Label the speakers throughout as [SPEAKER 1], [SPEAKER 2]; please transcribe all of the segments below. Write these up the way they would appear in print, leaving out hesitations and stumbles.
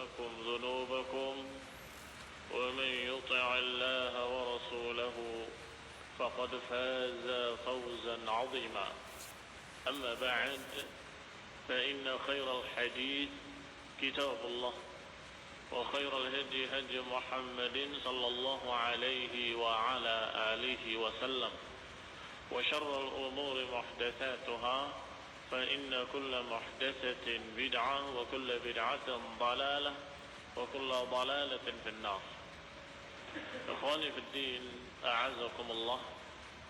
[SPEAKER 1] لكم ذنوبكم ومن يطع الله ورسوله فقد فاز فوزا عظيما. أما بعد فإن خير الحديث كتاب الله وخير الهدي هدي محمد صلى الله عليه وعلى آله وسلم وشر الأمور محدثاتها فإن كل محدثة بدعة وكل بدعة ضلالة وكل ضلالة في النار. Ikhwani fi din, a'azzakumullah,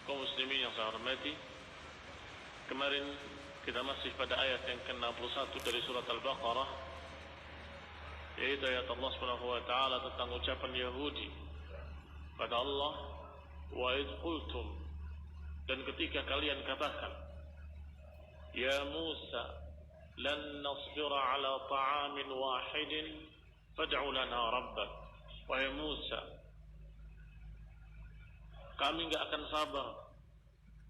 [SPEAKER 1] kaum muslimin yang saya hormati. Kemarin kita masih pada ayat yang ke-61 dari surat Al-Baqarah, yaitu ayat Allah Subhanahu wa taala tentang ucapan Yahudi pada Allah, wa id qultum, dan ketika kalian katakan, ya Musa lan nasbira ala ta'amin wahidin fad'u lana rabbak. Wahai Musa, kami enggak akan sabar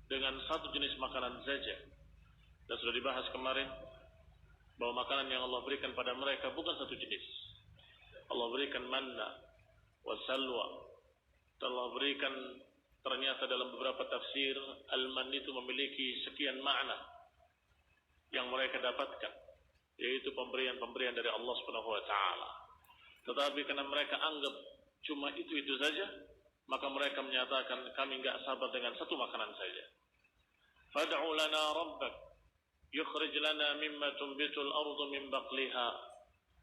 [SPEAKER 1] dengan satu jenis makanan saja. Dan sudah dibahas kemarin bahwa makanan yang Allah berikan pada mereka bukan satu jenis. Allah berikan manna wa salwa. Allah berikan, ternyata dalam beberapa tafsir, al-man itu memiliki sekian makna yang mereka dapatkan, yaitu pemberian-pemberian dari Allah Subhanahu wa taala. Tetapi karena mereka anggap cuma itu saja, maka mereka menyatakan kami enggak sabar dengan satu makanan saja. Fad'u lana rabbak yukhrij lana mimma tunbitul ardu min baqliha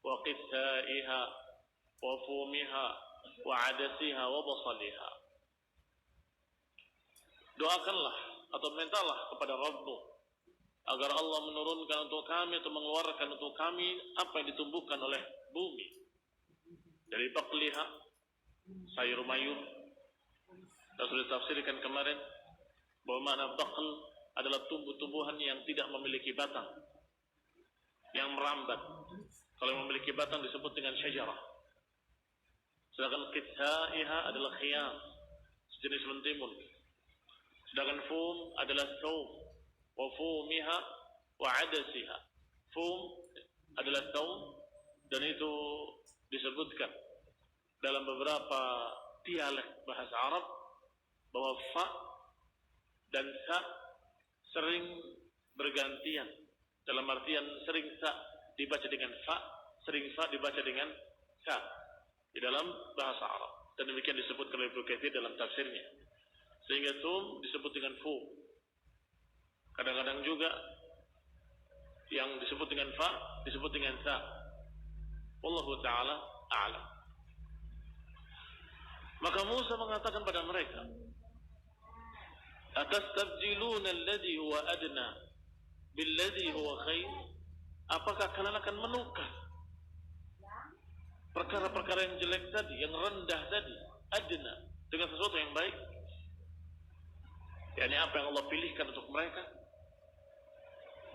[SPEAKER 1] wa qithaiha wa fumiha wa adasiha wa basaliha. Doakanlah atau mintalah kepada Rabbmu agar Allah menurunkan untuk kami atau mengeluarkan untuk kami apa yang ditumbuhkan oleh bumi dari baqliha, sayur mayur. Dan sudah tafsirkan kemarin bahwa makna baql adalah tumbuh-tumbuhan yang tidak memiliki batang, yang merambat. Kalau yang memiliki batang disebut dengan syajarah. Sedangkan qithaiha adalah khiyam, sejenis mentimun. Sedangkan fum adalah thawm, wa fumiha wa adasiha. Fum adalah thawm, dan itu disebutkan dalam beberapa dialek bahasa Arab bahwa fa dan sa sering bergantian, dalam artian sering sa dibaca dengan fa, sering fa dibaca dengan sa di dalam bahasa Arab. Dan demikian disebutkan oleh Ibnu Katsir dalam tafsirnya. Sehingga thum disebut dengan fu. Kadang-kadang juga yang disebut dengan fa disebut dengan sa. Wallahu ta'ala a'lam. Maka Musa mengatakan pada mereka, atastabdiluna alladhi huwa adna billadhi huwa khair? Apakah kalian akan menukar perkara-perkara yang jelek tadi, yang rendah tadi, adna, dengan sesuatu yang baik? Yani apa yang Allah pilihkan untuk mereka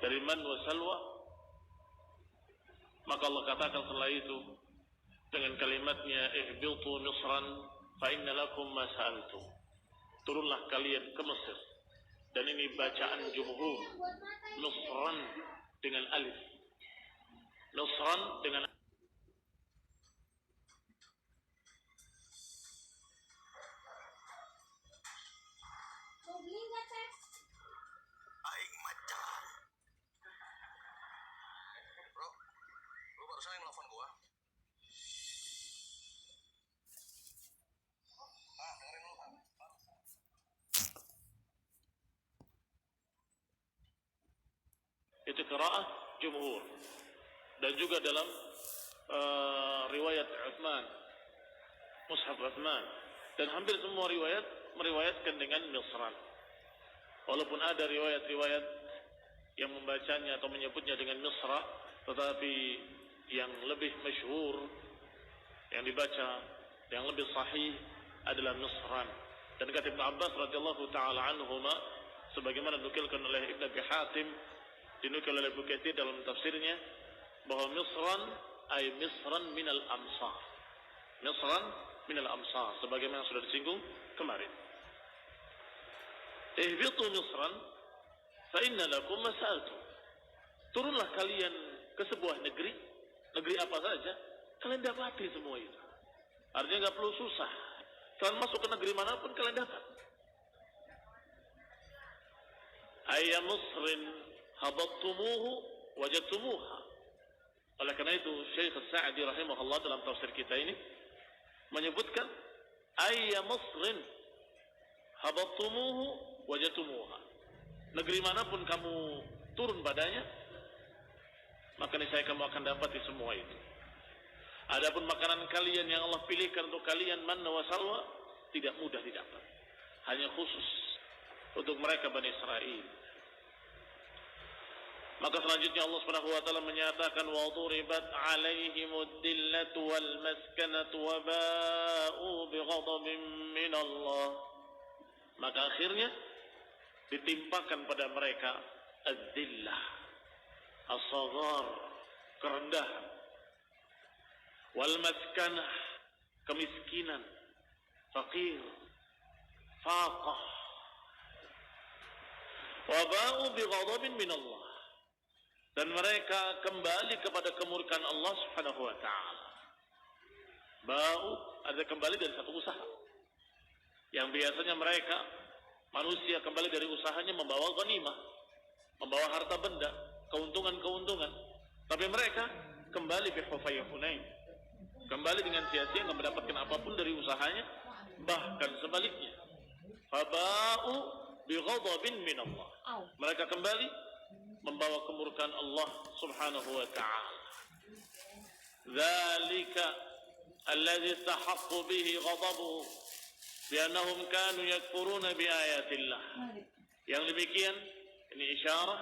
[SPEAKER 1] dari man wa salwa. Maka Allah katakan setelah itu dengan kalimatnya, ihbitu misran fa inna lakum ma sa'altum. Turunlah kalian ke Mesir. Dan ini bacaan jumhur, Nusran dengan alif, Nusran dengan
[SPEAKER 2] aing macan. Bro, lu barusan yang nelfon gua. Dengerin lu kan.
[SPEAKER 1] itu qiraah jumhur. Dan juga dalam riwayat Utsman, Mushaf Utsman, dan hampir semua riwayat meriwayatkan dengan misran. Walaupun ada riwayat-riwayat yang membacanya atau menyebutnya dengan misra, tetapi yang lebih masyhur, yang dibaca, yang lebih sahih adalah misran. Dan kata Ibnu Abbas radhiyallahu taala anhuma, sebagaimana dinukilkan oleh Ibnu Abi Hatim, dinukil oleh Ibnu Katsir dalam tafsirnya, bahwa misran ay misran minal amsar. Misran minal amsar, sebagaimana sudah disinggung kemarin. Ihbitu misran fa inna lakum masaltum. Turunlah kalian ke sebuah negeri, negeri apa saja, kalian dapati semua itu. Artinya nggak perlu susah. Kalian masuk ke negeri manapun kalian dapat. Ayya Musrin habattumuhu wajadtumuha. Oleh karena itu Syekh As-Sa'di rahimahullah dalam tafsir kita ini menyebutkan ayya Musrin habattumuhu wajadtumuha. Negeri manapun kamu turun padanya, maka niscaya kamu akan dapati semua itu. Adapun makanan kalian yang Allah pilihkan untuk kalian, manna wa salwa, tidak mudah didapat. Hanya khusus untuk mereka Bani Israel. Maka selanjutnya Allah Subhanahu wa taala menyatakan wa duribat 'alaihimud dillatu wal maskanatu wa ba'u bighadabin min Allah. Maka akhirnya ditimpakan pada mereka ad-dillah, as-saghar, kerendahan, wal maskanah, kemiskinan, fakir, faqah, wa ba'u bighadabin min Allah. Dan mereka kembali kepada kemurkaan Allah Subhanahu wa taala. Ba'u ada kembali dari satu usaha. Yang biasanya mereka manusia kembali dari usahanya membawa ghanimah, membawa harta benda, keuntungan-keuntungan. Tapi mereka kembali ke Hunain. Kembali dengan sia-sia, enggak mendapatkan apapun dari usahanya, bahkan sebaliknya. Faba'u bighadabin min Allah. Mereka kembali membawa kemurkaan Allah Subhanahu wa taala. Dzalika alladzi tahaqqu bihi ghadabuhu bi'annahum kanu yakfuruna biayatillah. Yang demikian ini isyarah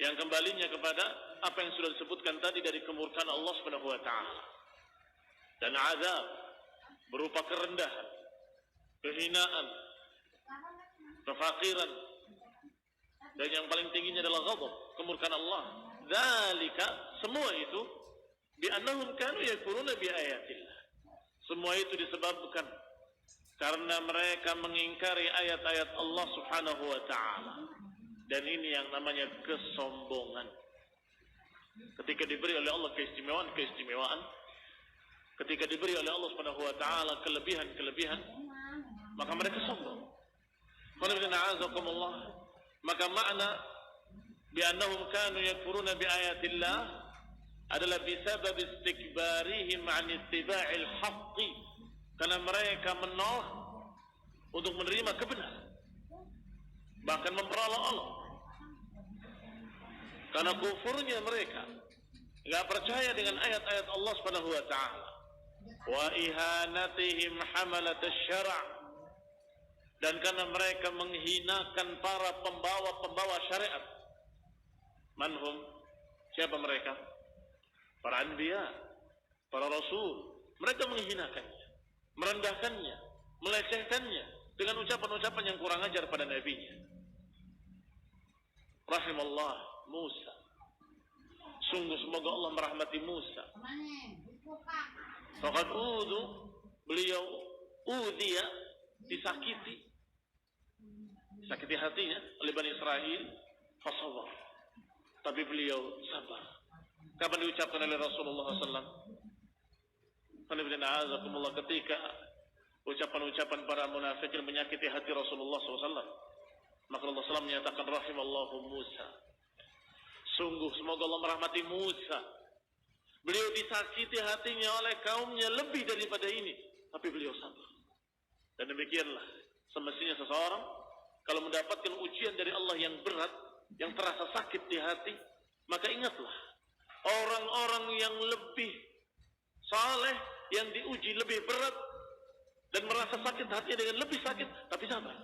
[SPEAKER 1] yang kembalinya kepada apa yang sudah disebutkan tadi dari kemurkaan Allah Subhanahu wa taala. Dan azab berupa kerendahan, kehinaan, kefakiran, dan yang paling tingginya adalah ghadab, kemurkaan Allah. Dzalika, semua itu bi annahum kanu yakfuruna bi ayatillah. Semua itu disebabkan karena mereka mengingkari ayat-ayat Allah Subhanahu wa taala. Dan ini yang namanya kesombongan. Ketika diberi oleh Allah keistimewaan, ketika diberi oleh Allah Subhanahu wa taala kelebihan-kelebihan, maka mereka sombong. Qul maka makna bi'annahum kanu yakfuruna biayatillah adalah bisabab istikbarihim 'an ittiba'il haqqi, karena mereka menolak untuk menerima kebenaran, bahkan memperolok-olok. Karena kufurnya mereka, enggak percaya dengan ayat-ayat Allah Subhanahu wa taala. Wa ihanatihim hamalat asy-syara', dan karena mereka menghinakan para pembawa syariat. Manhum, siapa mereka? Para anbiya, para rasul. Mereka menghinakannya, merendahkannya, melecehkannya dengan ucapan-ucapan yang kurang ajar pada nabinya. Rahimallah Musa. Sungguh semoga Allah merahmati Musa. Faqad beliau udhiya, disakiti hatinya oleh Bani Israel, fasabar, tapi beliau sabar. Kapan diucapkan oleh Rasulullah SAW? Ketika ucapan-ucapan para munafikin menyakiti hati Rasulullah SAW, maka Allah SAW menyatakan rahimallahu Musa. Sungguh semoga Allah merahmati Musa. Beliau disakiti hatinya oleh kaumnya lebih daripada ini, tapi beliau sabar. Dan demikianlah semestinya seseorang kalau mendapatkan ujian dari Allah yang berat, yang terasa sakit di hati, maka ingatlah orang-orang yang lebih saleh, yang diuji lebih berat dan merasa sakit hatinya dengan lebih sakit, tapi sabar.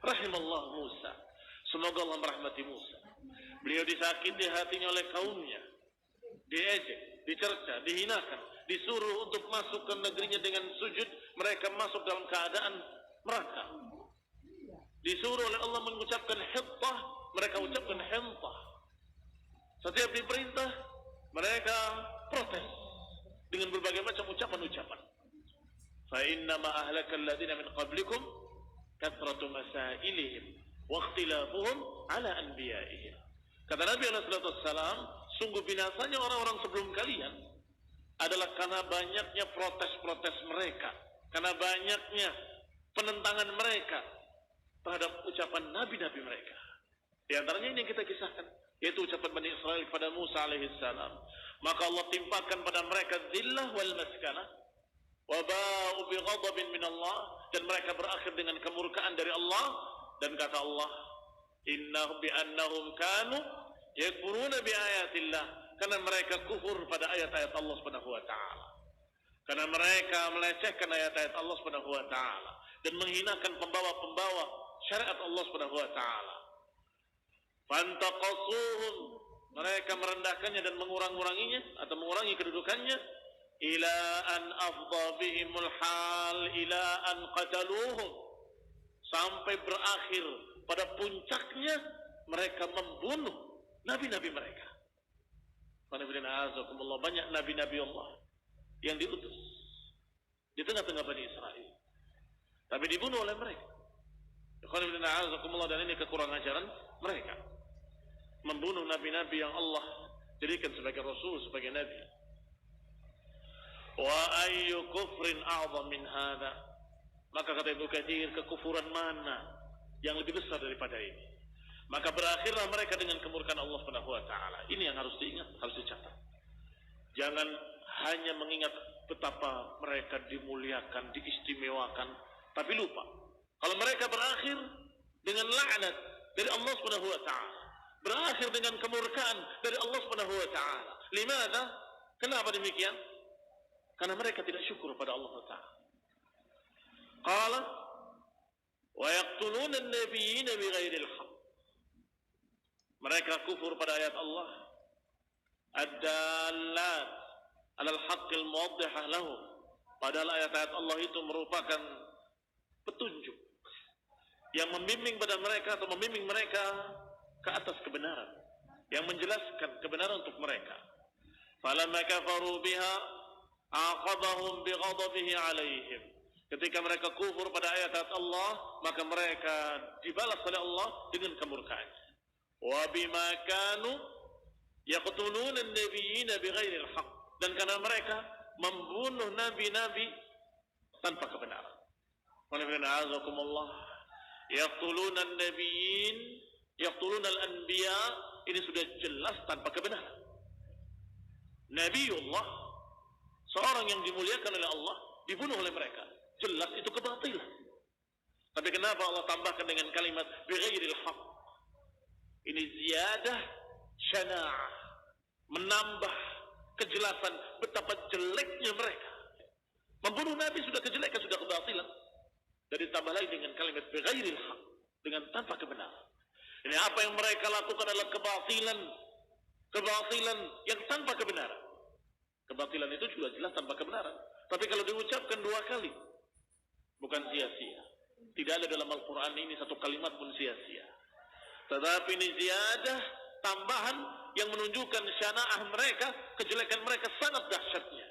[SPEAKER 1] Rahimallah Musa. Semoga Allah merahmati Musa. Beliau disakiti hatinya oleh kaumnya, diejek, dicerca, dihinakan, disuruh untuk masuk ke negerinya dengan sujud, mereka masuk dalam keadaan merangkak. Disuruh oleh Allah mengucapkan hittah, mereka ucapkan hintah. Setiap diperintah, mereka protes dengan berbagai macam ucapan-ucapan. Fa innama ahlakal ladzina min qablikum kathratu masailihim wa ikhtilafuhum ala anbiya'ihim. Kata Nabi sallallahu alaihi wasallam, sungguh binasanya orang-orang sebelum kalian adalah karena banyaknya protes-protes mereka, karena banyaknya penentangan mereka terhadap ucapan nabi-nabi mereka. Di antaranya ini yang kita kisahkan, yaitu ucapan Bani Israel kepada Musa alaihissalam. Maka Allah timpakan pada mereka zillah wal maskanah, wa ba'u bi ghadabin min Allah, dan mereka berakhir dengan kemurkaan dari Allah. Dan kata Allah, innahum bi annahum kanu yakfuruna bi ayatillah, karena mereka kufur pada ayat-ayat Allah Subhanahu wa taala. Karena mereka melecehkan ayat-ayat Allah Subhanahu wa taala dan menghinakan pembawa-pembawa syariat Allah Subhanahu wa taala. Fantaqasuhum, mereka merendahkannya dan mengurang-uranginya atau mengurangi kedudukannya, ila an afdha bihimul hal ila an qataluhum, sampai berakhir pada puncaknya mereka membunuh nabi-nabi mereka. Banyak nabi-nabi Allah yang diutus di tengah-tengah Bani Israel, tapi dibunuh oleh mereka. Dan ini kekurangan ajaran mereka, membunuh nabi-nabi yang Allah jadikan sebagai rasul, sebagai nabi. Wa ayyu kufrin a'zam min hadha, maka kata Ibnu Katsir, kekufuran mana yang lebih besar daripada ini? Maka berakhirlah mereka dengan kemurkaan Allah Subhanahu wa taala. Ini yang harus diingat, harus dicatat. Jangan hanya mengingat betapa mereka dimuliakan, diistimewakan, tapi lupa kalau mereka berakhir dengan laknat dari Allah Subhanahu wa taala, berakhir dengan kemurkaan dari Allah Subhanahu wa taala. Limadha? Kenapa demikian? Karena mereka tidak syukur pada Allah taala. Qala wa yaqtuluna an-nabiyina bighairil haqq, mereka kufur pada ayat Allah ad-dallat alal haqqil muwaddihah lahum, padahal ayat-ayat Allah itu merupakan petunjuk yang membimbing pada mereka atau membimbing mereka ke atas kebenaran, yang menjelaskan kebenaran untuk mereka. Falamma kafaru biha aqabahum bighadabihi alaihim, ketika mereka kufur pada ayat-ayat Allah, maka mereka dibalas oleh Allah dengan kemurkaannya. Wa bima kanu yaqtuluna an-nabiyina bighairil haqq, dan karena mereka membunuh nabi-nabi tanpa kebenaran. Yaqtuluna an-nabiyyin, yaqtuluna al-anbiya, ini sudah jelas tanpa kebenaran. Nabiullah, seorang yang dimuliakan oleh Allah, dibunuh oleh mereka, jelas itu kebatilan. Tapi kenapa Allah tambahkan dengan kalimat bighairil haqq? Ini ziyadah syana'ah, menambah kejelasan betapa jeleknya mereka. Membunuh Nabi sudah kejelekan, sudah kebatilan, dan ditambah lagi dengan kalimat bighairil haqq, dengan tanpa kebenaran. Ini apa yang mereka lakukan adalah kebatilan, kebatilan yang tanpa kebenaran. Kebatilan itu juga jelas tanpa kebenaran, tapi kalau diucapkan dua kali bukan sia-sia. Tidak ada dalam Al-Quran ini satu kalimat pun sia-sia. Tetapi ini ziyadah, tambahan yang menunjukkan syanaah mereka, kejelekan mereka sangat dahsyatnya.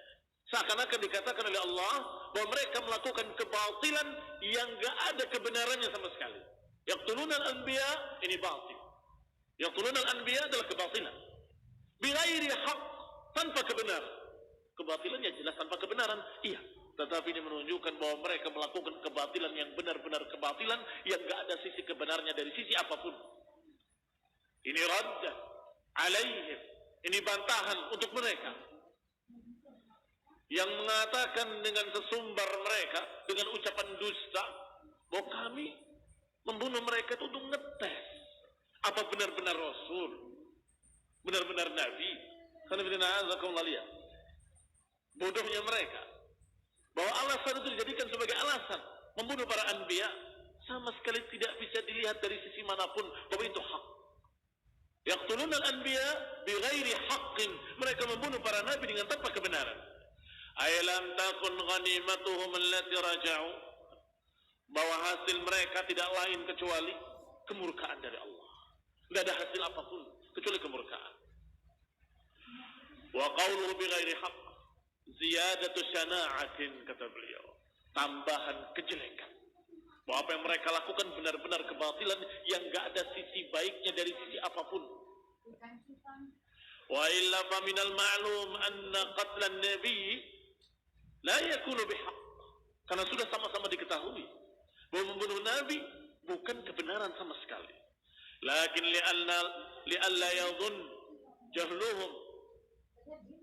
[SPEAKER 1] Seakan-akan dikatakan oleh Allah bahwa mereka melakukan kebatilan yang gak ada kebenarannya sama sekali. Yaqtuluna al-anbiya, ini batil. Yaqtuluna al-anbiya adalah kebatilan. Bighairi haqq, tanpa kebenaran. Kebatilannya jelas tanpa kebenaran, iya. Tetapi ini menunjukkan bahwa mereka melakukan kebatilan yang benar-benar kebatilan, yang gak ada sisi kebenarnya dari sisi apapun. Ini radda alaihim, ini bantahan untuk mereka yang mengatakan dengan sesumbar mereka, dengan ucapan dusta, bahwa kami membunuh mereka itu untuk ngetes apa benar-benar Rasul, benar-benar Nabi. Karena lihat bodohnya mereka, bahwa alasan itu dijadikan sebagai alasan membunuh para anbiya, sama sekali tidak bisa dilihat dari sisi manapun bahwa itu hak. Yaqtuluna al-anbiya bighairi haqqin, mereka membunuh para nabi dengan tanpa kebenaran. Alam takun ghanimatuhum allati raja'u, bahwa hasil mereka tidak lain kecuali kemurkaan dari Allah. Tidak ada hasil apapun kecuali kemurkaan. Wa qawluhu bighairi haqq ziyadatu syana'atin, kata beliau, tambahan kejelekan. Bahwa apa yang mereka lakukan benar-benar kebatilan yang gak ada sisi baiknya dari sisi apapun. Wa illa fa minal ma'lum anna qatlan nabi la yakunu bihaq. Karena sudah sama-sama diketahui bahwa membunuh nabi bukan kebenaran sama sekali. Lakin li'alla yadhun jahluhum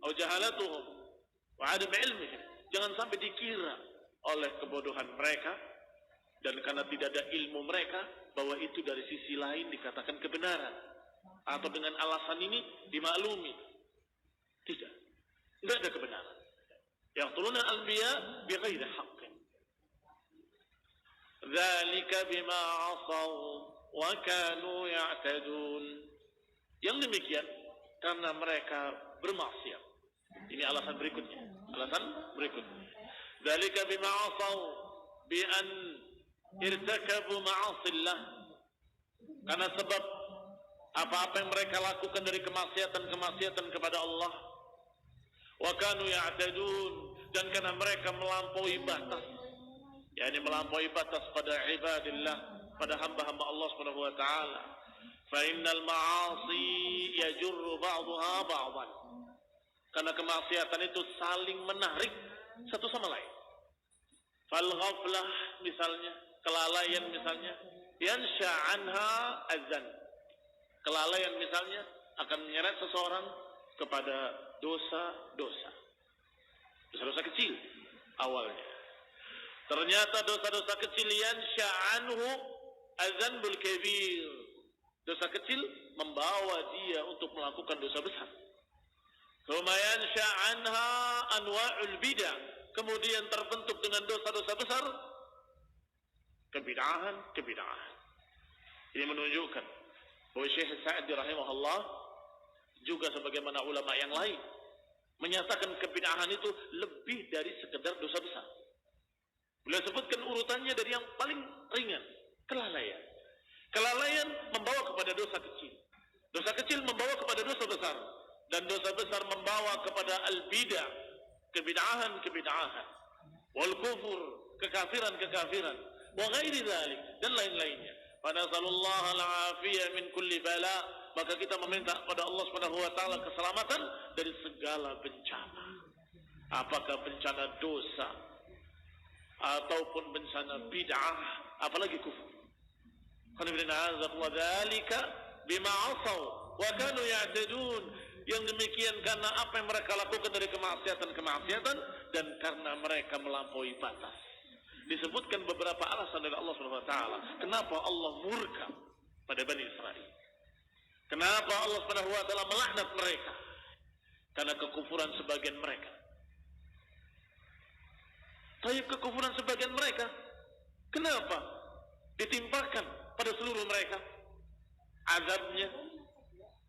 [SPEAKER 1] atau jahalatuhum wa adam ilmihim. Jangan sampai dikira oleh kebodohan mereka dan karena tidak ada ilmu mereka bahwa itu dari sisi lain dikatakan kebenaran atau dengan alasan ini dimaklumi. Tidak. Tidak ada kebenaran. Yaqtuluna al-anbiya bighairi haqqin. Dzalika bima 'asaw wa kanu ya'tadun. Yang demikian karena mereka bermaksiat. Ini alasan berikutnya. Dzalika bima 'asaw bi an irtakabu ma'asillah. Karena sebab apa-apa yang mereka lakukan dari kemaksiatan kepada Allah. Wa kanu ya'tadun, dan karena mereka melampaui batas. yakni melampaui batas pada ibadillah, pada hamba-hamba Allah Subhanahu wa taala. Fa innal ma'asi yajurru ba'daha ba'dan. Karena kemaksiatan itu saling menarik satu sama lain. Fal ghaflah misalnya, kelalaian misalnya, yansha anha azan. Kelalaian misalnya akan menyeret seseorang kepada dosa-dosa kecil awalnya. Ternyata dosa-dosa kecil yansha anhu azanbul kabir. Dosa kecil membawa dia untuk melakukan dosa besar. Tsumma yansha anha anwa'ul bidah. Kemudian terbentuk dengan dosa-dosa besar kebid'ahan. Ini menunjukkan bahwa Syekh Sa'di rahimahullah juga sebagaimana ulama yang lain menyatakan kebid'ahan itu lebih dari sekedar dosa besar. Beliau sebutkan urutannya dari yang paling ringan, kelalaian. Kelalaian membawa kepada dosa kecil. Dosa kecil membawa kepada dosa besar. Dan dosa besar membawa kepada al-bidah, kebid'ahan. Wal kufur, kekafiran. Wa ghairi dzalik, dan lain-lainnya. Fanasallallahu al-afiyah min kulli bala. Maka kita meminta kepada Allah Subhanahu wa taala keselamatan dari segala bencana. Apakah bencana dosa ataupun bencana bid'ah, apalagi kufur. Dzalika bima 'asaw wa kanu ya'tadun. Yang demikian karena apa yang mereka lakukan dari kemaksiatan dan karena mereka melampaui batas. Disebutkan beberapa alasan dari Allah Subhanahu wa taala kenapa Allah murka pada Bani Israel. Kenapa Allah Subhanahu wa taala melaknat mereka? Karena kekufuran sebagian mereka. Tapi kekufuran sebagian mereka, kenapa ditimpakan pada seluruh mereka azabnya,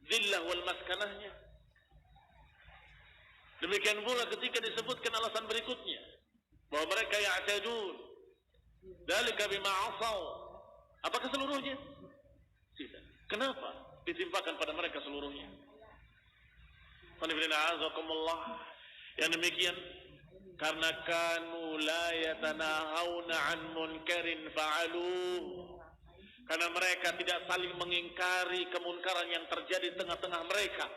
[SPEAKER 1] zillah wal maskanahnya? Demikian pula ketika disebutkan alasan berikutnya bahwa mereka ya'tadun, dzalika bima 'asaw. Apakah seluruhnya? Tidak. Kenapa ditimpakan pada mereka seluruhnya? Yang demikian karena kanu la yatanahawna 'an munkarin fa'aluh. Karena mereka tidak saling mengingkari kemunkaran yang terjadi di tengah-tengah mereka,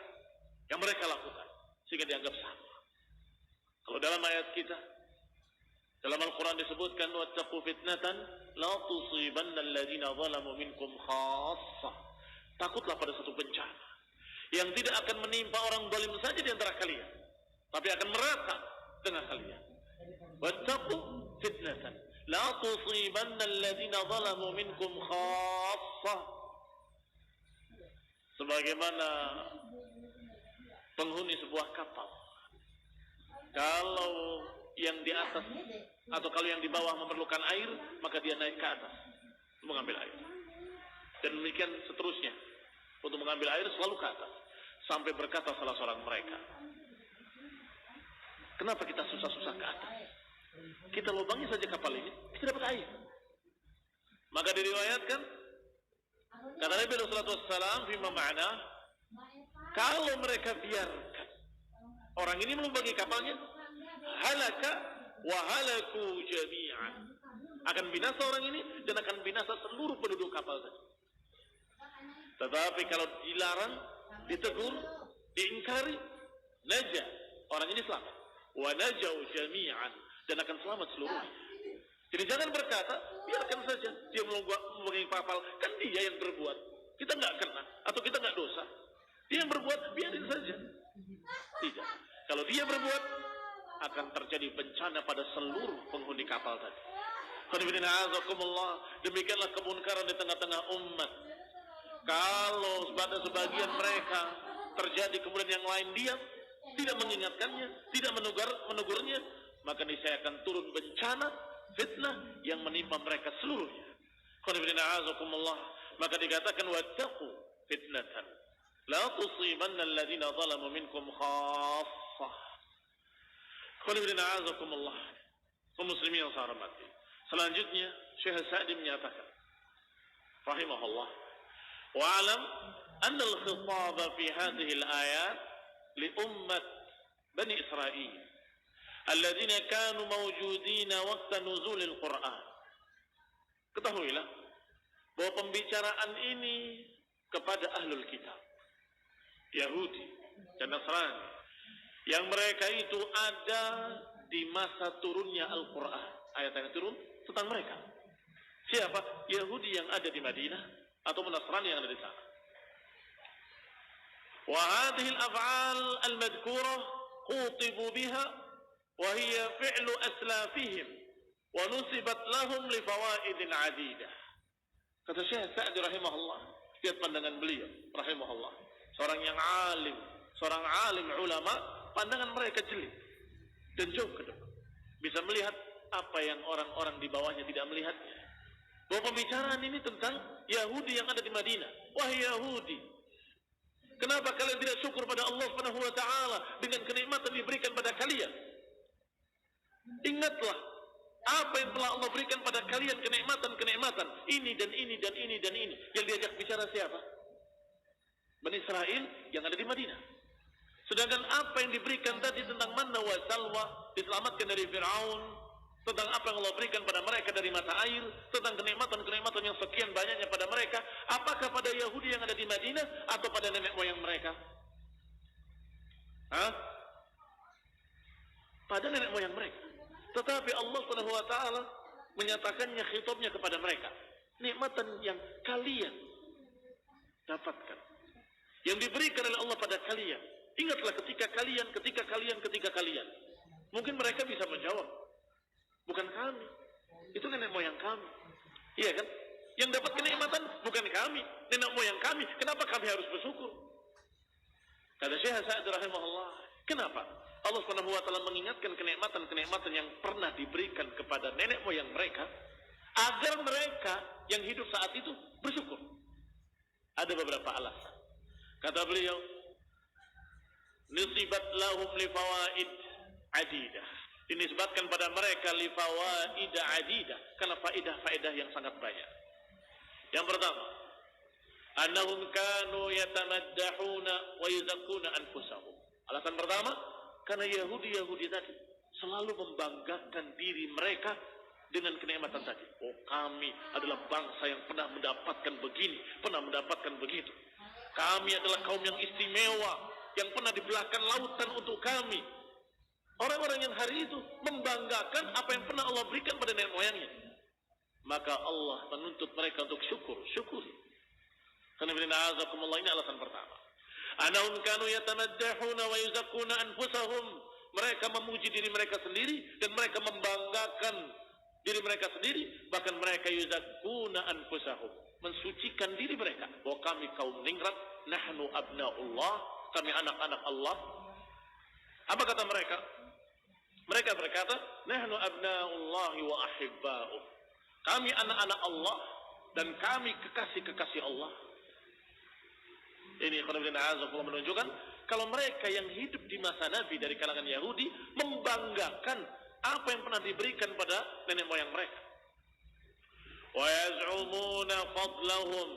[SPEAKER 1] yang mereka lakukan, sehingga dianggap sama. Kalau dalam ayat kita, dalam Al-Quran disebutkan wattaqu fitnatan la tusibanna alladhina zalamu minkum khassah. Takutlah pada satu bencana yang tidak akan menimpa orang zalim saja di antara kalian, tapi akan merata dengan kalian. Wattaqu fitnatan la tusibanna alladhina zalamu minkum khassah. Sebagaimana penghuni sebuah kapal, kalau yang di atas atau kalau yang di bawah memerlukan air, maka dia naik ke atas mengambil air. Dan demikian seterusnya. Untuk mengambil air selalu ke atas. Sampai berkata salah seorang mereka, kenapa kita susah-susah ke atas? Kita lubangi saja kapal ini, kita dapat air. Maka diriwayatkan, kata Nabi sallallahu alaihi wasallam, fima ma'na, kalau mereka biarkan orang ini melumbangi kapalnya, halaka wa halaku jami'an. Akan binasa orang ini dan akan binasa seluruh penduduk kapal tadi. Tetapi kalau dilarang, ditegur, diingkari, naja, orang ini selamat. Wa najau jami'an, dan akan selamat seluruhnya. Jadi jangan berkata, biarkan saja dia memegang kapal, kan dia yang berbuat. Kita nggak kena, atau kita nggak dosa. Dia yang berbuat, biarin saja. Tidak. Kalau dia berbuat, akan terjadi bencana pada seluruh penghuni kapal tadi. Demikianlah kemunkaran di tengah-tengah umat. Kalau pada sebagian mereka terjadi, kemudian yang lain diam, tidak mengingatkannya, tidak menegurnya, maka niscaya akan turun bencana, fitnah yang menimpa mereka seluruhnya. Maka dikatakan wattaqu fitnatan la tusibanna alladhina zalamu minkum khassah. Kaum muslimin yang saya hormati. Selanjutnya Syekh Sa'di menyatakan rahimahullah, wa'alam anna al-khitab fi hadhihi al-ayat li ummat Bani Israil alladhina kanu mawjudina waqta nuzul al-Qur'an. Ketahuilah bahwa pembicaraan ini kepada ahlul kitab, Yahudi dan Nasrani, yang mereka itu ada di masa turunnya Al-Quran. Ayat yang turun tentang mereka. Siapa? Yahudi yang ada di Madinah atau Nasrani yang ada di sana. Wa hadhihi al-af'al al-madhkurah khutibu biha wa hiya fi'lu aslafihim wa nusibat lahum li fawaidin 'adidah. Kata Syekh Sa'di rahimahullah, lihat pandangan beliau rahimahullah. Seorang yang alim, seorang alim ulama, pandangan mereka jeli dan jauh ke depan. Bisa melihat apa yang orang-orang di bawahnya tidak melihatnya. Bahwa pembicaraan ini tentang Yahudi yang ada di Madinah. Wahai Yahudi, kenapa kalian tidak syukur pada Allah Subhanahu wa taala dengan kenikmatan diberikan pada kalian? Ingatlah apa yang telah Allah berikan pada kalian, kenikmatan-kenikmatan ini dan ini dan ini dan ini. Yang diajak bicara siapa? Bani Israel yang ada di Madinah. Sedangkan apa yang diberikan tadi tentang manna wa salwa, diselamatkan dari Fir'aun, tentang apa yang Allah berikan pada mereka dari mata air, tentang kenikmatan-kenikmatan yang sekian banyaknya pada mereka, apakah pada Yahudi yang ada di Madinah atau pada nenek moyang mereka? Pada nenek moyang mereka. Tetapi Allah Subhanahu wa taala menyatakannya, khitabnya kepada mereka. Nikmatan yang kalian dapatkan, yang diberikan oleh Allah pada kalian. Ingatlah ketika kalian. Mungkin mereka bisa menjawab, bukan kami, itu nenek moyang kami. Iya kan? Yang dapat kenikmatan bukan kami, nenek moyang kami. Kenapa kami harus bersyukur? Kata Syekh Sa'di rahimahullah, kenapa Allah Subhanahu wa taala mengingatkan kenikmatan-kenikmatan yang pernah diberikan kepada nenek moyang mereka, agar mereka yang hidup saat itu bersyukur? Ada beberapa alasan. Kata beliau, nisibat lahum li fawaid adidah, dinisbatkan pada mereka li fawaid adidah, karena faedah-faedah yang sangat banyak. Yang pertama, annahum kanu yatamaddahuna wa yuzakkuna anfusahum. Alasan pertama, karena Yahudi tadi selalu membanggakan diri mereka dengan kenikmatan tadi. Oh, kami adalah bangsa yang pernah mendapatkan begini, pernah mendapatkan begitu. Kami adalah kaum yang istimewa, yang pernah dibelahkan lautan untuk kami. Orang-orang yang hari itu membanggakan apa yang pernah Allah berikan pada nenek moyangnya. Maka Allah menuntut mereka untuk syukuri. Karena ini alasan pertama. Anahum kanu yatamaddahuna wa yuzakkuna anfusahum. Mereka memuji diri mereka sendiri dan mereka membanggakan diri mereka sendiri, bahkan mereka yuzakkuna anfusahum, mensucikan diri mereka bahwa kami kaum ningrat, nahnu abnaullah, kami anak-anak Allah. Apa kata mereka? Mereka berkata, nahnu abnaullahi wa ahibba'uh, kami anak-anak Allah dan kami kekasih-kekasih Allah. Ini menunjukkan kalau mereka yang hidup di masa Nabi dari kalangan Yahudi membanggakan apa yang pernah diberikan pada nenek moyang mereka. Wa yaz'umuna fadlahum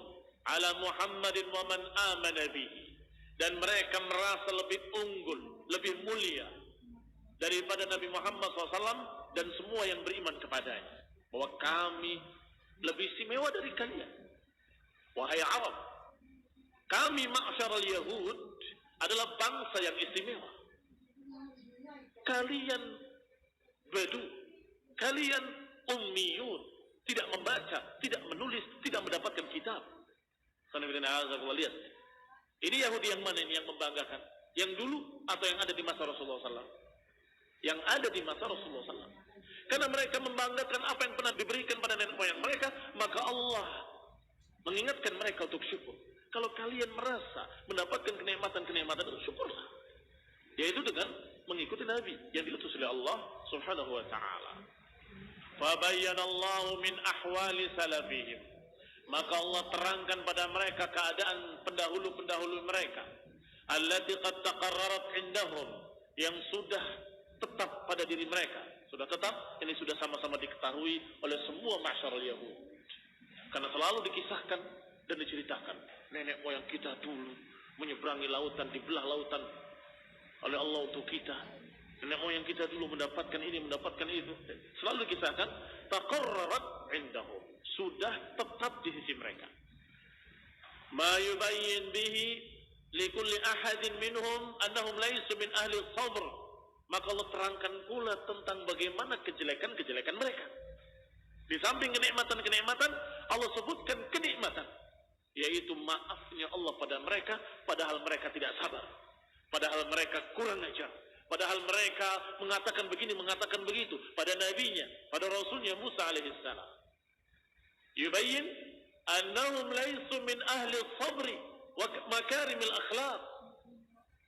[SPEAKER 1] ala Muhammadin wa man amana bihi, dan mereka merasa lebih unggul, lebih mulia daripada Nabi Muhammad SAW dan semua yang beriman kepadanya, bahwa kami lebih istimewa dari kalian. Wahai Arab, kami ma'syaral Yahud adalah bangsa yang istimewa. Kalian Badu, kalian ummiyun, tidak membaca, tidak menulis, tidak mendapatkan kitab. Lihat, ini Yahudi yang mana ini yang membanggakan? Yang dulu atau yang ada di masa Rasulullah SAW? Yang ada di masa Rasulullah SAW. Karena mereka membanggakan apa yang pernah diberikan pada nenek moyang mereka, maka Allah mengingatkan mereka untuk syukur. Kalau kalian merasa mendapatkan kenikmatan-kenikmatan itu, syukurlah. Yaitu dengan mengikuti Nabi yang diutus oleh Allah Subhanahu wa ta'ala. Fabayyana Allah min ahwali salafihim. Maka Allah terangkan pada mereka keadaan pendahulu-pendahulu mereka. Allati qad taqarrarat indahum, yang sudah tetap pada diri mereka. Sudah tetap, ini sudah sama-sama diketahui oleh semua masyarakat Yahudi. Karena selalu dikisahkan dan diceritakan, nenek moyang kita dulu menyeberangi lautan, dibelah lautan oleh Allah untuk kita. Nenek moyang kita dulu mendapatkan ini, mendapatkan itu. Selalu dikisahkan, taqarrarat indahum, sudah tetap di sisi mereka. Ma yubayyin bihi likulli ahadin minhum annahum laysu min ahli sabr. Maka Allah terangkan pula tentang bagaimana kejelekan-kejelekan mereka. Di samping kenikmatan-kenikmatan, Allah sebutkan kenikmatan, yaitu maafnya Allah pada mereka, padahal mereka tidak sabar, padahal mereka kurang ajar, padahal mereka mengatakan begini, mengatakan begitu pada nabinya, pada rasulnya Musa alaihissalam. Yubayyin annahum laysu min ahli sabri wa makarimil akhlaq,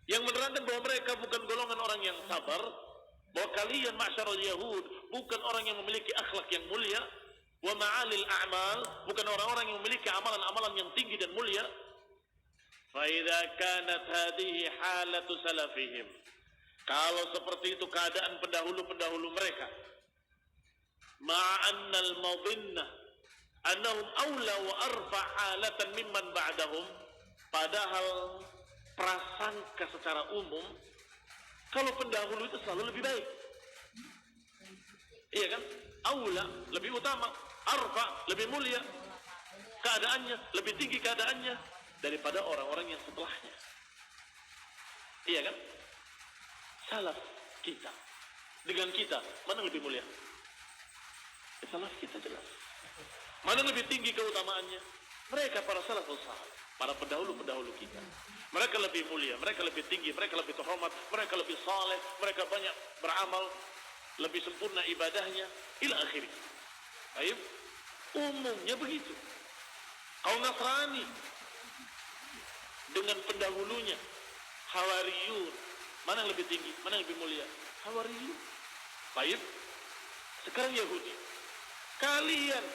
[SPEAKER 1] yang menerangkan bahwa mereka bukan golongan orang yang sabar, bahwa kalian ma'syarul Yahud bukan orang yang memiliki akhlak yang mulia, wa ma'alil a'mal, bukan orang-orang yang memiliki amalan-amalan yang tinggi dan mulia. Fa idza kanat hadhihi halatu salafihim, kalau seperti itu keadaan pendahulu-pendahulu mereka, ma'anna al-madhinnah annahum awla wa arfa halatan mimman ba'dahum, padahal prasangka secara umum kalau pendahulu itu selalu lebih baik. Iya kan? Aula, lebih utama, arfa, lebih mulia keadaannya, lebih tinggi keadaannya daripada orang-orang yang setelahnya. Iya kan? Salaf kita dengan kita, mana lebih mulia? Salaf kita jelas. Mana lebih tinggi keutamaannya? Mereka para salafus salih, para pendahulu-pendahulu kita. Mereka lebih mulia, mereka lebih tinggi, mereka lebih terhormat, mereka lebih saleh, mereka banyak beramal, lebih sempurna ibadahnya, ila akhiri. Baik, umumnya begitu. Kaum Nasrani dengan pendahulunya, Hawariyun, mana yang lebih tinggi, mana yang lebih mulia? Hawariyun. Baik, sekarang Yahudi. Kalian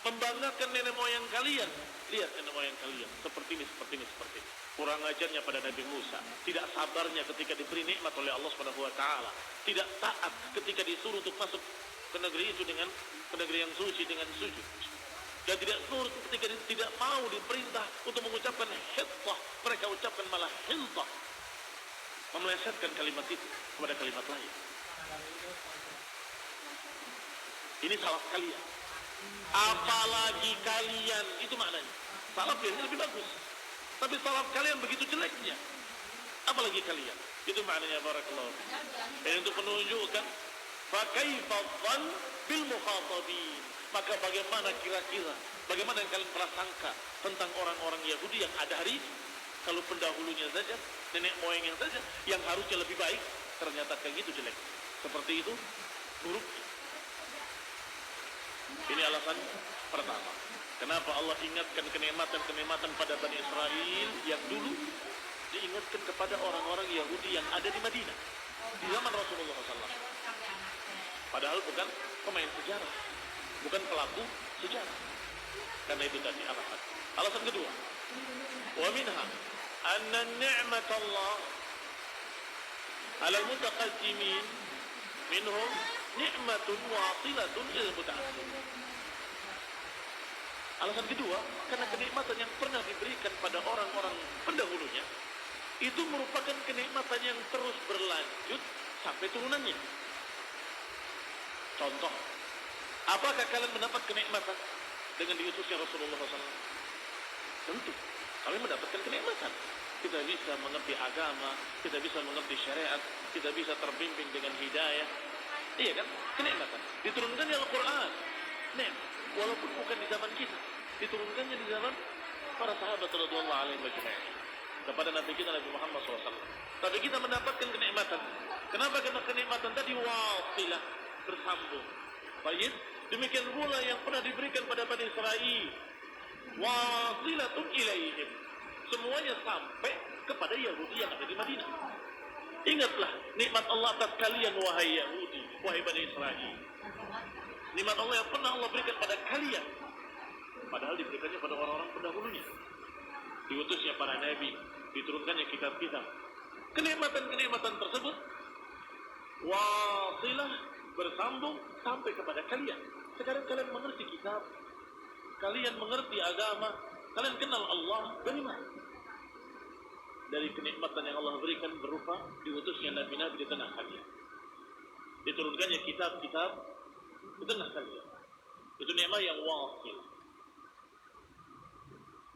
[SPEAKER 1] membanggakan nenek moyang kalian. Lihat nenek moyang kalian, seperti ini, seperti ini, seperti ini. Kurang ajarnya pada Nabi Musa, tidak sabarnya ketika diberi nikmat oleh Allah Subhanahu wa taala, tidak taat ketika disuruh untuk masuk ke negeri itu dengan ke negeri yang suci dengan sujud. Dan tidak nurut ketika tidak mau diperintah untuk mengucapkan hittah, mereka ucapkan malah hintah, memelesetkan kalimat itu kepada kalimat lain. Ini salaf kalian. Apalagi kalian, itu maknanya. Salaf biasanya lebih bagus, tapi salaf kalian begitu jeleknya. Apalagi kalian. Itu maknanya barakallahu. Dan untuk menunjukkan fa kaifa dhann bil mukhatabin. Maka bagaimana kira-kira, bagaimana yang kalian prasangka tentang orang-orang Yahudi yang ada hari ini? Kalau pendahulunya saja, nenek moyangnya saja yang harusnya lebih baik, ternyata kayak gitu jelek. Seperti itu buruknya. Ini alasan pertama. Kenapa Allah ingatkan kenikmatan-kenikmatan pada Bani Israel yang dulu diingatkan kepada orang-orang Yahudi yang ada di Madinah di zaman Rasulullah SAW. Padahal bukan pemain sejarah, bukan pelaku sejarah. Karena itu tadi alasan. Alasan kedua, wa minha anna ni'mat Allah 'ala al-mutaqaddimin minhum ni'matun wasilatun ilal muta'akhir. Alasan kedua, karena kenikmatan yang pernah diberikan pada orang-orang pendahulunya itu merupakan kenikmatan yang terus berlanjut sampai turunannya. Contoh, apakah kalian mendapat kenikmatan dengan diutusnya Rasulullah SAW? Tentu, kalian mendapatkan kenikmatan. kita bisa mengerti agama, kita bisa mengerti syariat, kita bisa terbimbing dengan hidayah. Iya kan? Kenikmatan. Diturunkannya Al-Quran. Walaupun bukan di zaman kita, diturunkannya di zaman para sahabat radhiyallahu alaihim ajma'in kepada Nabi kita Nabi Muhammad SAW. Tapi kita mendapatkan kenikmatan. Kenapa? Karena kenikmatan tadi wasilah, bersambung. Baik, demikian pula yang pernah diberikan pada Bani Israil. Wasilatun ilaihim. Semuanya sampai kepada Yahudi yang ada di Madinah. Ingatlah nikmat Allah atas kalian wahai Yahudi, wahai Bani Israil. Nikmat Allah yang pernah Allah berikan pada kalian, padahal diberikannya pada orang-orang pendahulunya. Diutusnya para nabi, diturunkannya kitab-kitab. Kenikmatan-kenikmatan tersebut wasilah, bersambung sampai kepada kalian. Sekarang kalian mengerti kitab, kalian mengerti agama, kalian kenal Allah. Dari mana? Dari kenikmatan yang Allah berikan berupa diutusnya nabi-nabi di tengah kalian, diturunkannya kitab-kitab di tengah kalian. Itu nikmat yang wasil.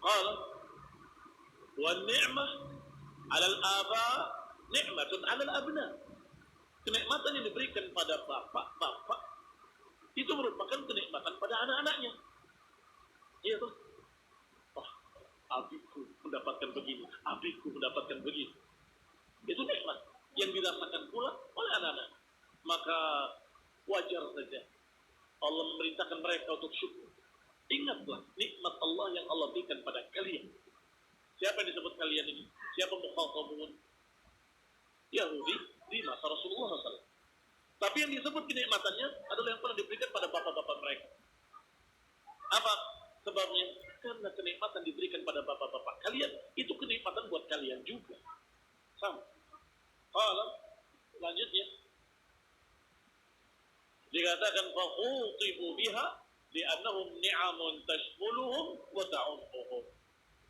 [SPEAKER 1] Qala wan ni'mah 'ala al-aba ni'matun 'ala al-abna. Kenikmatan yang diberikan pada bapak-bapak itu merupakan kenikmatan pada anak-anaknya. Iya tuh. Oh, abiku mendapatkan begini, abiku mendapatkan begini. Itu nikmat yang dirasakan pula oleh anak-anak. Maka wajar saja Allah memerintahkan mereka untuk syukur. Ingatlah nikmat Allah yang Allah berikan pada kalian. Siapa yang disebut kalian ini? Siapa mukhatabun? Yahudi di masa Rasulullah SAW. Tapi yang disebut kenikmatannya adalah yang pernah diberikan pada bapak-bapak mereka. Apa sebabnya? Karena kenikmatan diberikan pada bapak-bapak kalian, itu kenikmatan buat kalian juga. Sama. Kalau selanjutnya dikatakan fa'utibu biha li'annahum ni'amun tashmuluhum wa ta'ummuhum.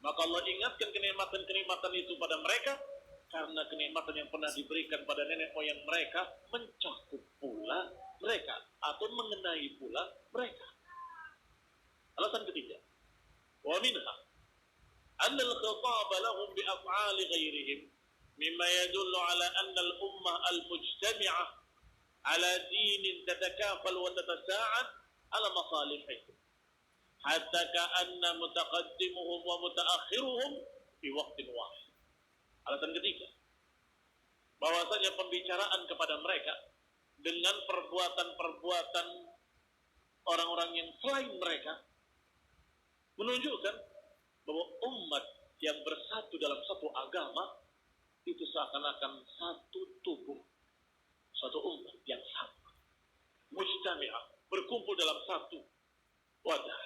[SPEAKER 1] Maka Allah ingatkan kenikmatan-kenikmatan itu pada mereka karena kenikmatan yang pernah diberikan pada nenek moyang mereka mencakup pula mereka atau mengenai pula mereka. Alasan ketiga, wa minha anna al-khitab lahum bi af'ali ghairihim mimma yadullu ala anna al-ummah al-mujtami'ah ala dinin tatakafal wa tatasa'ad ala masalihihim hatta ka'anna mutaqaddimuhum wa mutaakhiruhum fi waqtin wahid. Alasan ketiga, bahwasanya pembicaraan kepada mereka dengan perbuatan-perbuatan orang-orang yang selain mereka menunjukkan bahwa umat yang bersatu dalam satu agama itu seakan-akan satu tubuh, satu umat yang sama, mujtami'ah, berkumpul dalam satu wadah,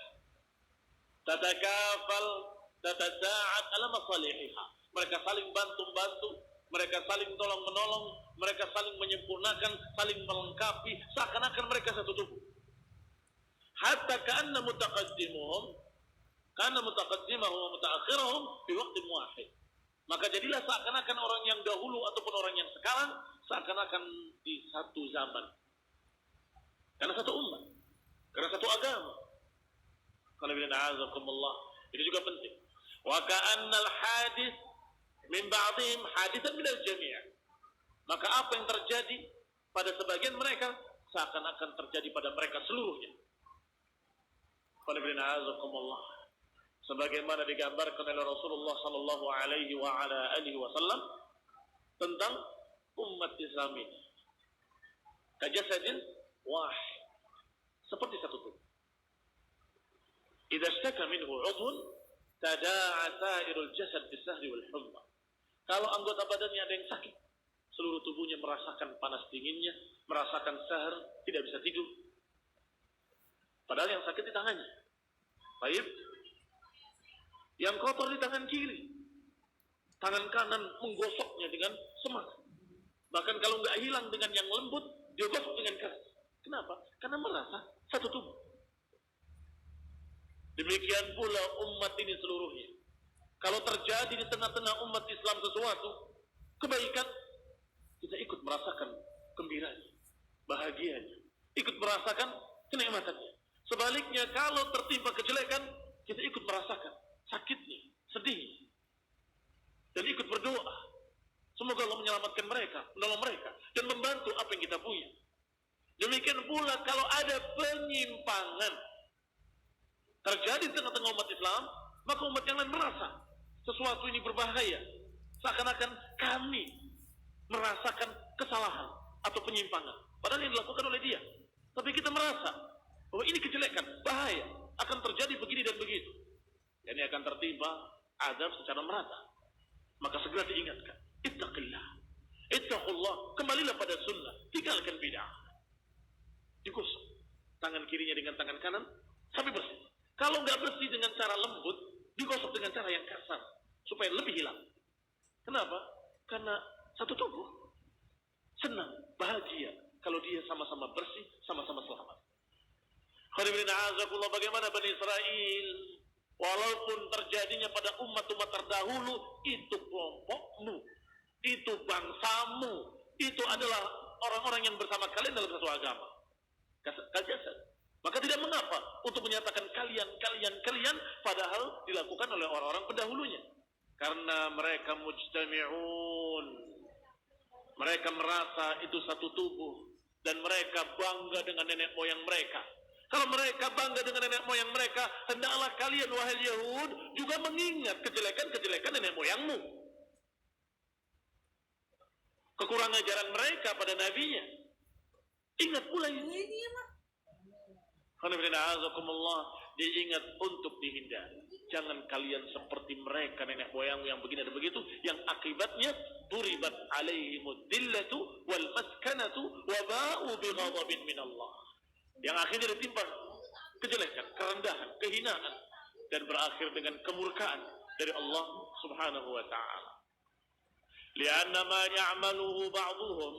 [SPEAKER 1] tatakafal, tatasa'ad ala masalihiha. Mereka saling bantu-bantu, mereka saling tolong-menolong, mereka saling menyempurnakan, saling melengkapi, seakan-akan mereka satu tubuh. Hatta ka'anna mutaqaddimuhum wa mutaakhirahum fi waqtin wahid. Maka jadilah seakan-akan orang yang dahulu ataupun orang yang sekarang seakan-akan di satu zaman. Karena satu umat, karena satu agama. Qul bi'azakumullah. Itu juga penting. Wa ka'annal hadis min ba'dihim hadithan minal jami'. Maka apa yang terjadi pada sebagian mereka seakan-akan terjadi pada mereka seluruhnya. Qul bi'azakumullah. Sebagaimana digambarkan oleh Rasulullah sallallahu alaihi wa ala alihi wasallam tentang umat Islam ini. Kajasadin wahid, seperti satu tubuh. Idza ishtaka minhu 'udhun tada'a sa'irul jasad bis-sahri wal humma. Kalau anggota badannya ada yang sakit, seluruh tubuhnya merasakan panas dinginnya, merasakan sahar, tidak bisa tidur. Padahal yang sakit di tangannya. Baik. Yang kotor di tangan kiri. Tangan kanan menggosoknya dengan semangat. Bahkan kalau nggak hilang dengan yang lembut, dia gosok dengan keras. Kenapa? Karena merasa satu tubuh. Demikian pula umat ini seluruhnya. Kalau terjadi di tengah-tengah umat Islam sesuatu kebaikan, kita ikut merasakan gembiranya, bahagianya, ikut merasakan kenikmatannya. Sebaliknya, kalau tertimpa kejelekan, kita ikut merasakan sakitnya, sedih. dan ikut berdoa. Semoga Allah menyelamatkan mereka, menolong mereka, dan membantu apa yang kita punya. Demikian pula kalau ada penyimpangan terjadi di tengah-tengah umat Islam, maka umat yang lain merasa sesuatu ini berbahaya. Seakan-akan kami merasakan kesalahan atau penyimpangan. Padahal yang dilakukan oleh dia. Tapi kita merasa bahwa ini kejelekan, bahaya, akan terjadi begini dan begitu. Dan ini akan tertimpa azab secara merata. Maka segera diingatkan, ittaqillah, ittaqullah, kembalilah pada sunnah, tinggalkan bid'ah. Digosok tangan kirinya dengan tangan kanan sampai bersih. Kalau nggak bersih dengan cara lembut, digosok dengan cara yang kasar supaya lebih hilang. Kenapa? Karena satu tubuh senang, bahagia kalau dia sama-sama bersih, sama-sama selamat. Bagaimana Bani Israel, walaupun terjadinya pada umat-umat terdahulu, itu kelompokmu, itu bangsamu, itu adalah orang-orang yang bersama kalian dalam satu agama. Kajasad. Maka tidak mengapa untuk menyatakan kalian, padahal dilakukan oleh orang-orang pendahulunya. Karena mereka mujtami'un. Mereka merasa itu satu tubuh. Dan mereka bangga dengan nenek moyang mereka. Kalau mereka bangga dengan nenek moyang mereka, hendaklah kalian, wahai Yahud, juga mengingat kejelekan-kejelekan nenek moyangmu. Kekurangan ajaran mereka pada nabinya. Ingat pula ini. Diingat untuk dihindari. Jangan kalian seperti mereka nenek moyangmu yang begini dan begitu, yang akibatnya duribat alaihimud dillatu wal maskanatu wa ba'u bighadabin minallah. Yang akhirnya ditimpa kejelekan, kerendahan, kehinaan, dan berakhir dengan kemurkaan dari Allah Subhanahu wa ta'ala. Lianna ma ya'maluhu ba'duhum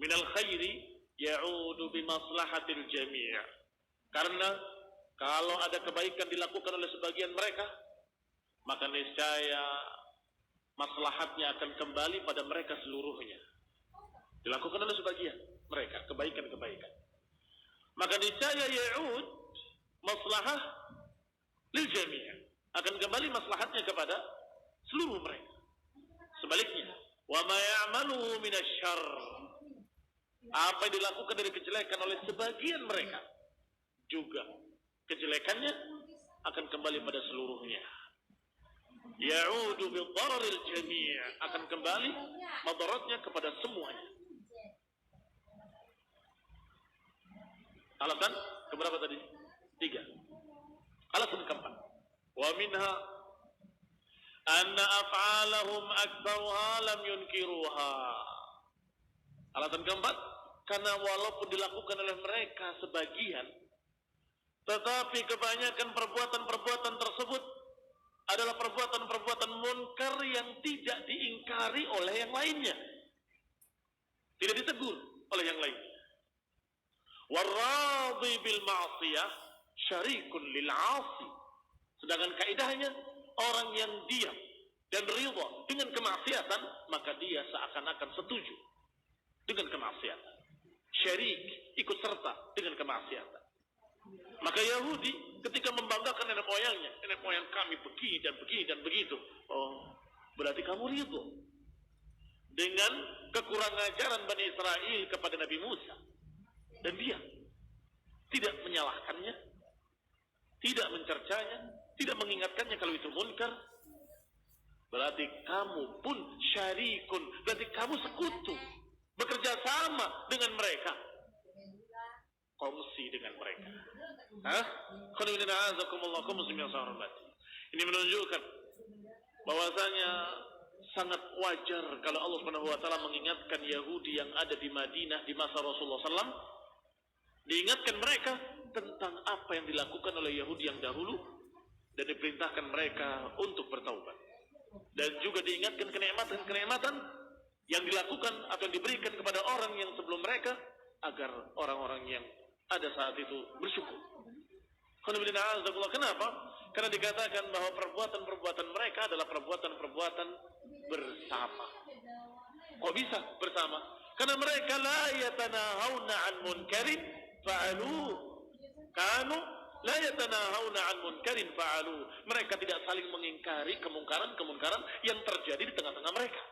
[SPEAKER 1] minal khairi ya'udu bimaslahatil jami'. Karena kalau ada kebaikan dilakukan oleh sebagian mereka, maka niscaya maslahatnya akan kembali pada mereka seluruhnya. Dilakukan oleh sebagian mereka, kebaikan-kebaikan. Maka niscaya ya'ud maslahah lil jami', akan kembali maslahatnya kepada seluruh mereka. Sebaliknya, wa ma ya'maluhu minasyarr, apa yang dilakukan dari kejelekan oleh sebagian mereka, juga kejelekannya akan kembali pada seluruhnya. Ya'udu bidhararil jami', akan kembali madaratnya kepada semuanya. Alasan keberapa tadi? 3. Alasan keempat. Wa minha anna af'alahum aktsaruha lam yunkiruha. Alasan keempat, karena walaupun dilakukan oleh mereka sebagian, tetapi kebanyakan perbuatan-perbuatan tersebut adalah perbuatan-perbuatan munkar yang tidak diingkari oleh yang lainnya, tidak ditegur oleh yang lainnya. Warradhi bil ma'siyah syarikun lil 'asi. Sedangkan kaidahnya, orang yang diam dan ridha dengan kemaksiatan, maka dia seakan-akan setuju dengan kemaksiatan. Syarik, ikut serta dengan kemaksiatan. Maka Yahudi ketika membanggakan nenek moyangnya, nenek moyang kami begini dan begini dan begitu. Oh, berarti kamu ridha dengan kekurangan ajaran Bani Israel kepada Nabi Musa. Dan dia tidak menyalahkannya, tidak mencercanya, tidak mengingatkannya kalau itu munkar. Berarti kamu pun syarikun, berarti kamu sekutu, bekerja sama dengan mereka, kongsi dengan mereka. Ini menunjukkan bahwasanya sangat wajar kalau Allah Subhanahu wa taala mengingatkan Yahudi yang ada di Madinah di masa Rasulullah SAW, diingatkan mereka tentang apa yang dilakukan oleh Yahudi yang dahulu dan diperintahkan mereka untuk bertaubat. Dan juga diingatkan kenikmatan-kenikmatan yang dilakukan atau yang diberikan kepada orang yang sebelum mereka, agar orang-orang yang ada saat itu bersyukur. Kenapa? Karena dikatakan bahwa perbuatan-perbuatan mereka adalah perbuatan-perbuatan bersama. Kok bisa bersama? Karena mereka la yatanahawna an munkarin fa'alu kanu La yatanahawna 'an munkarin fa'alu. Mereka tidak saling mengingkari kemungkaran-kemungkaran yang terjadi di tengah-tengah mereka.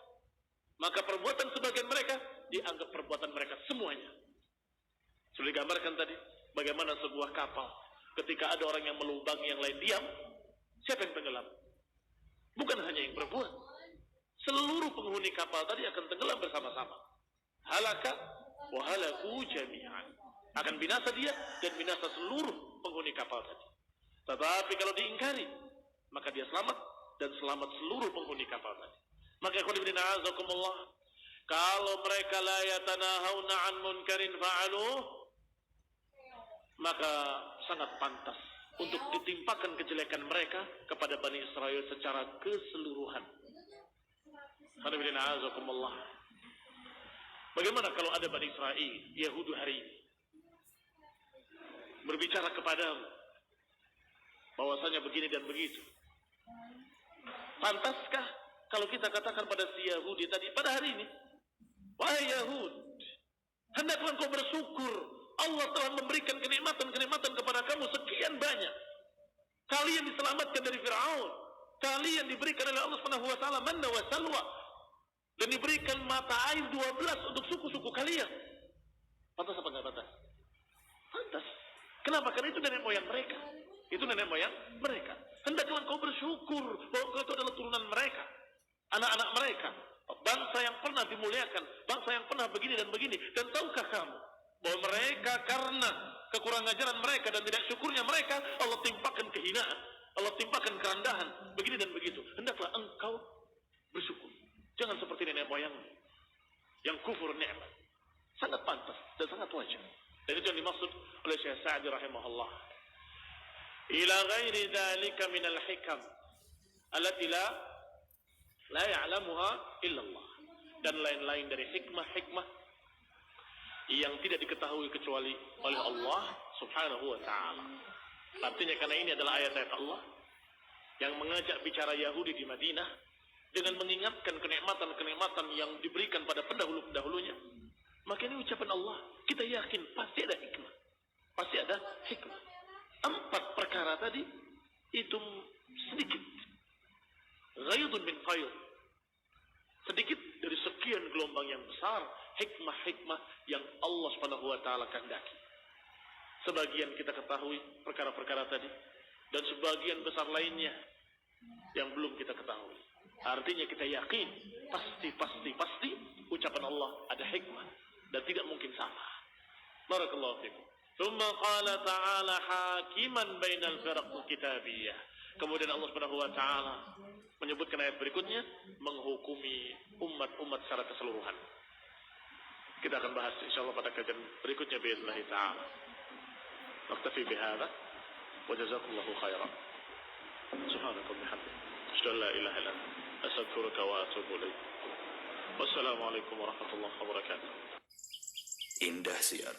[SPEAKER 1] Maka perbuatan sebagian mereka dianggap perbuatan mereka semuanya. Sudah digambarkan tadi bagaimana sebuah kapal ketika ada orang yang melubangi yang lain diam, siapa yang tenggelam? Bukan hanya yang berbuat. Seluruh penghuni kapal tadi akan tenggelam bersama-sama. Halaka wa halaku jami'an. Akan binasa dia dan binasa seluruh penghuni kapal tadi. Tetapi kalau diingkari, maka dia selamat dan selamat seluruh penghuni kapal tadi. Maka ikhwan fillah a'azakumullah, kalau mereka la yatanahawna 'an munkarin fa'aluh, maka sangat pantas untuk ditimpakan kejelekan mereka kepada Bani Israel secara keseluruhan. Ikhwan fillah a'azakumullah, bagaimana kalau ada Bani Israel, Yahudi hari ini, berbicara kepadamu bahwasanya begini dan begitu? Pantaskah kalau kita katakan pada si Yahudi tadi pada hari ini, wahai Yahud, hendaklah kau bersyukur, Allah telah memberikan kenikmatan-kenikmatan kepada kamu sekian banyak. Kalian diselamatkan dari Fir'aun, kalian diberikan oleh Allah Subhanahu wa taala manna wa salwa, dan diberikan mata air 12 untuk suku-suku kalian. Pantas apa enggak pantas? Pantas. Kenapa? Karena itu nenek moyang mereka. Itu nenek moyang mereka. Hendaklah kau bersyukur bahwa kau itu adalah turunan mereka, anak-anak mereka, bangsa yang pernah dimuliakan, bangsa yang pernah begini dan begini. Dan tahukah kamu bahwa mereka karena kekurangan ajaran mereka dan tidak syukurnya mereka, Allah timpakan kehinaan, Allah timpakan kerendahan, begini dan begitu. Hendaklah engkau bersyukur. Jangan seperti nenek moyangmu yang kufur nikmat. Sangat pantas dan sangat wajar. Dan itu yang dimaksud oleh Syekh Sa'di rahimahullah. Ila ghairi dzalika minal hikam allati la ya'lamuha illa Allah. Dan lain-lain dari hikmah-hikmah yang tidak diketahui kecuali oleh Allah Subhanahu wa taala. Artinya karena ini adalah ayat-ayat Allah yang mengajak bicara Yahudi di Madinah dengan mengingatkan kenikmatan-kenikmatan yang diberikan pada pendahulu-pendahulunya. Maka ini ucapan Allah, kita yakin pasti ada hikmah. Pasti ada hikmah. 4 perkara tadi itu sedikit. Ghaidun min fayd. Sedikit dari sekian gelombang yang besar hikmah-hikmah yang Allah Subhanahu wa taala kehendaki. Sebagian kita ketahui perkara-perkara tadi dan sebagian besar lainnya yang belum kita ketahui. Artinya kita yakin pasti ucapan Allah ada hikmah dan tidak mungkin salah. Barakallahu fikum. Tsumma qala ta'ala hakiman bainal firaqil kitabiyah. Kemudian Allah Subhanahu wa taala menyebutkan ayat berikutnya menghukumi umat-umat secara keseluruhan. Kita akan bahas insyaallah pada kajian berikutnya biidznillah taala. Naktafi bihadza wa jazakumullahu khairan. Subhanallahi wa bihamdihi. Asyhadu an la ilaha illa anta astaghfiruka wa atubu ilaik. Wassalamualaikum warahmatullahi wabarakatuh.
[SPEAKER 3] Indah Siar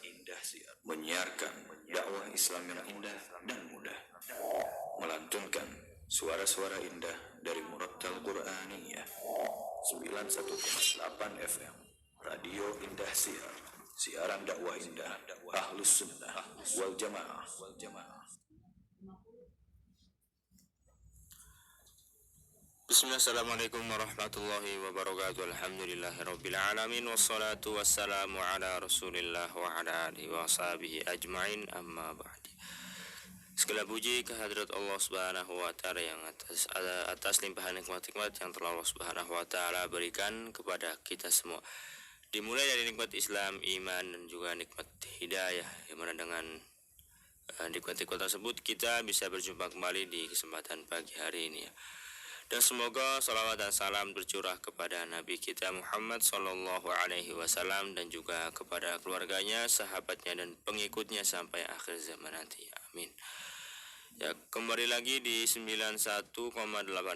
[SPEAKER 3] menyiarkan dakwah Islam yang indah dan mudah, melantunkan suara-suara indah dari Murattal Qur'aniyah 91,8 FM Radio Indah Siar, siaran dakwah indah Ahlus Sunnah wal Jamaah.
[SPEAKER 4] Bismillah, assalamualaikum warahmatullahi wabarakatuh. Alhamdulillahirabbil alamin wassalatu wassalamu ala Rasulillah wa ala alihi wa sahbihi ajmain, amma ba'd. Segala puji kehadirat Allah Subhanahu wa taala yang atas limpahan nikmat-nikmat yang telah Allah Subhanahu wa taala berikan kepada kita semua. Dimulai dari nikmat Islam, iman dan juga nikmat hidayah, yang mana dengan nikmat-nikmat tersebut kita bisa berjumpa kembali di kesempatan pagi hari ini ya. Dan semoga salawat dan salam tercurah kepada Nabi kita Muhammad sallallahu alaihi wasallam dan juga kepada keluarganya, sahabatnya dan pengikutnya sampai akhir zaman nanti. Amin. Ya, kembali lagi di 91,8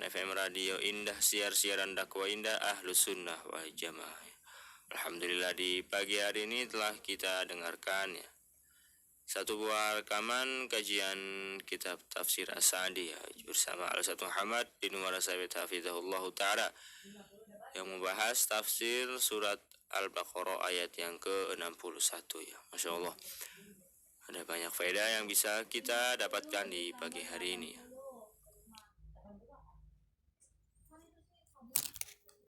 [SPEAKER 4] FM Radio Indah Siar, siaran dakwah indah Ahlus Sunnah wal Jamaah. Alhamdulillah di pagi hari ini telah kita dengarkan ya satu buah rekaman kajian kitab Tafsir As-Sa'di ya, bersama Al-Ustaz Muhammad bin Umar As-Sabit hafizahullah ta'ala, yang membahas tafsir surat Al-Baqarah ayat yang ke-61 ya. Masya Allah. Ada banyak faedah yang bisa kita dapatkan di pagi hari ini.